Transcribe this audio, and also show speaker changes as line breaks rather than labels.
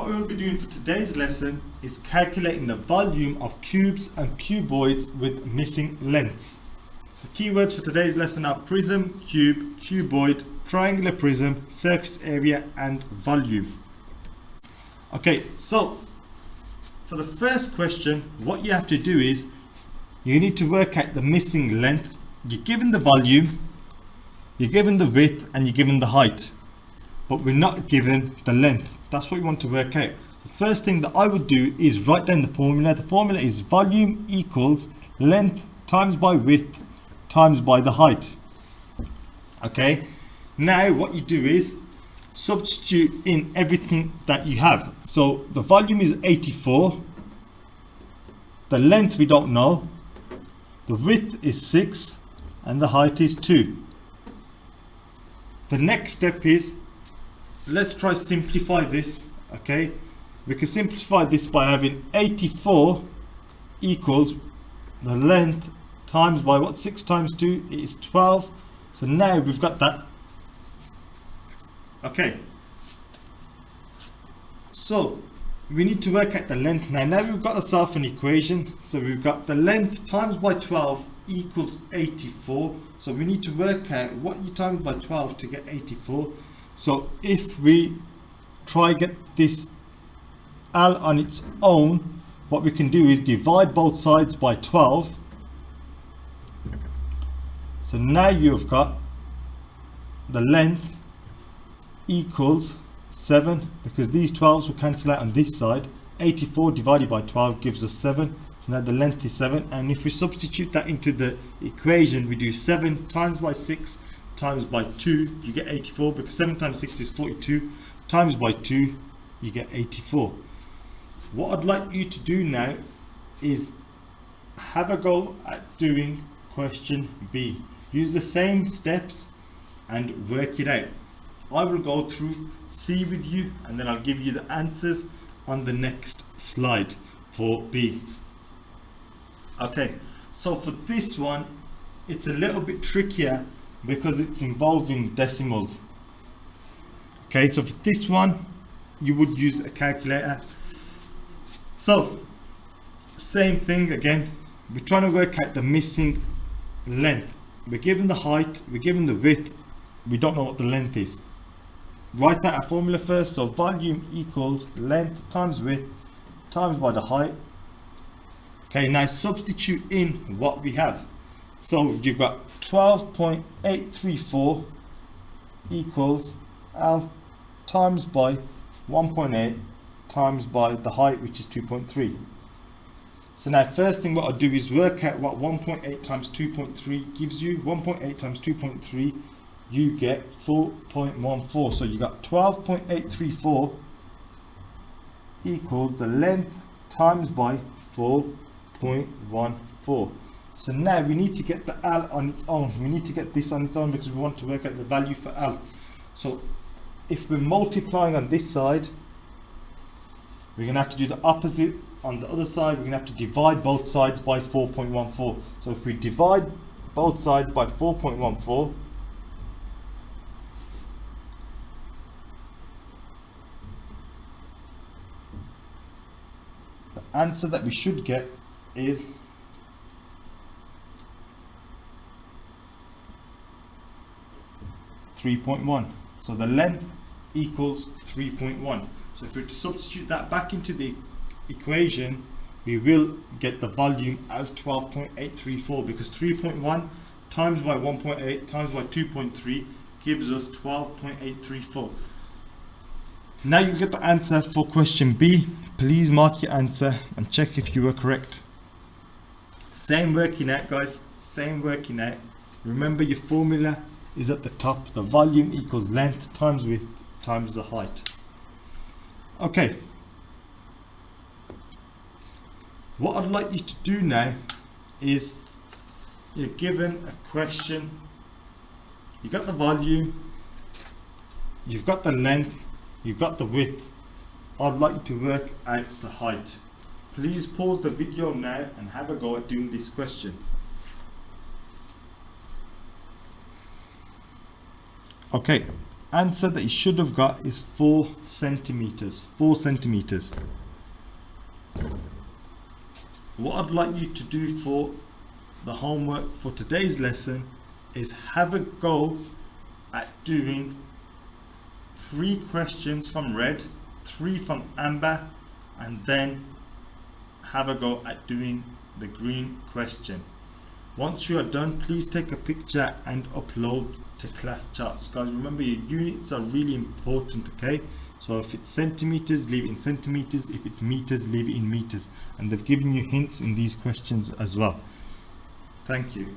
What we will be doing for today's lesson is calculating the volume of cubes and cuboids with missing lengths. The keywords for today's lesson are prism, cube, cuboid, triangular prism, surface area and volume. Okay, so for the first question, what you have to do is you need to work out the missing length. You're given the volume, you're given the width and you're given the height, but we're not given the length. That's what we want to work out. The first thing that I would do is write down the formula. The formula is volume equals length times by width times by the height. Okay, now what you do is substitute in everything that you have. So the volume is 84, the length we don't know, the width is 6 and the height is 2. The next step is, let's try simplify this. Okay, we can simplify this by having 84 equals the length times by what? 6 times 2 is 12. So now we've got that. Okay, so we need to work out the length now. Now we've got ourselves an equation. So we've got the length times by 12 equals 84. So we need to work out what you times by 12 to get 84. So if we try get this L on its own, what we can do is divide both sides by 12. So now you've got the length equals 7, because these 12s will cancel out on this side. 84 divided by 12 gives us 7. So now the length is 7, and if we substitute that into the equation, we do 7 times by 6 times by 2, you get 84, because 7 times 6 is 42, times by 2 you get 84. What I'd like you to do now is have a go at doing question B. Use the same steps and work it out. I will go through C with you and then I'll give you the answers on the next slide for B. Okay, so for this one it's a little bit trickier because it's involving decimals. Okay, so for this one you would use a calculator. So same thing again, we're trying to work out the missing length. We're given the height, we're given the width, we don't know what the length is. Write out our formula first. So volume equals length times width times by the height. Okay, now substitute in what we have. So you've got 12.834 equals L times by 1.8 times by the height, which is 2.3. So now first thing what I'll do is work out what 1.8 times 2.3 gives you. 1.8 times 2.3, you get 4.14. So you got 12.834 equals the length times by 4.14. So now we need to get the L on its own. We need to get this on its own because we want to work out the value for L. So if we're multiplying on this side, we're going to have to do the opposite. On the other side, we're going to have to divide both sides by 4.14. So if we divide both sides by 4.14, the answer that we should get is 3.1. So the length equals 3.1. So if we substitute that back into the equation, we will get the volume as 12.834, because 3.1 times by 1.8 times by 2.3 gives us 12.834. Now you get the answer for question B. Please mark your answer and check if you were correct. Same working out, guys, same working out. Remember your formula is at the top. The volume equals length times width times the height. Okay, what I'd like you to do now is, you're given a question, you've got the volume, you've got the length, you've got the width. I'd like you to work out the height. Please pause the video now and have a go at doing this question.
Okay,
answer that you should have got is 4 centimeters. 4 centimeters. What I'd like you to do for the homework for today's lesson is have a go at doing 3 questions from red, 3 from amber, and then have a go at doing the green question. Once you are done, please take a picture and upload to class charts. Guys, remember your units are really important, okay? So if it's centimeters, leave it in centimeters. If it's meters, leave it in meters. And they've given you hints in these questions as well. Thank you.